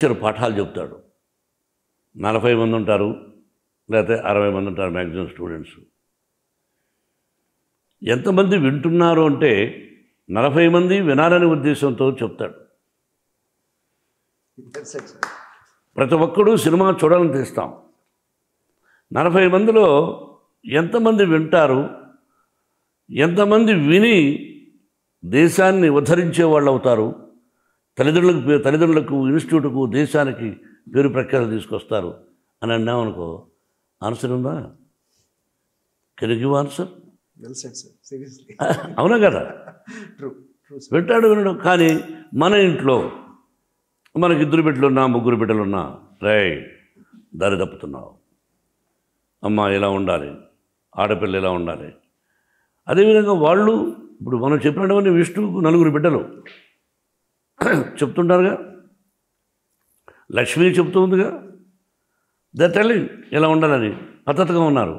Teacher పాఠాలు చెప్తాడు. 40 మంది ఉంటారు, లేకపోతే 60 మంది ఉంటారు మ్యాక్సిమం స్టూడెంట్స్. ఎంతమంది వింటున్నారు అంటే 40 మంది వినాలనే ఉద్దేశంతో చెప్తాడు. ప్రతి ఒక్కడు సినిమా చూడాలని తీస్తాం. 40 మందిలో ఎంతమంది వింటారు, ఎంతమంది విని దేశాన్ని ఉద్ధరించే వాళ్ళు అవుతారు, తల్లిదండ్రులకు ఇన్స్టిట్యూట్కు దేశానికి పేరు ప్రఖ్యాతులు తీసుకొస్తారు అని అన్నామనుకో, ఆన్సర్ ఉందా? Can you give answer? అవునా కదా? వింటాడు వినడం. కానీ మన ఇంట్లో మనకి 2 బిడ్డలున్నా 3 బిడ్డలున్నా, రే దారి తప్పుతున్నావు, అమ్మ ఇలా ఉండాలి, ఆడపిల్ల ఇలా ఉండాలి. అదేవిధంగా వాళ్ళు ఇప్పుడు మనం చెప్పినటువంటి విష్ణువుకు 4 బిడ్డలు చెప్తుంటారుగా, లక్ష్మి చెప్తుందిగా, దే టెల్లింగ్ ఇలా ఉండాలని పద్ధతిగా ఉన్నారు.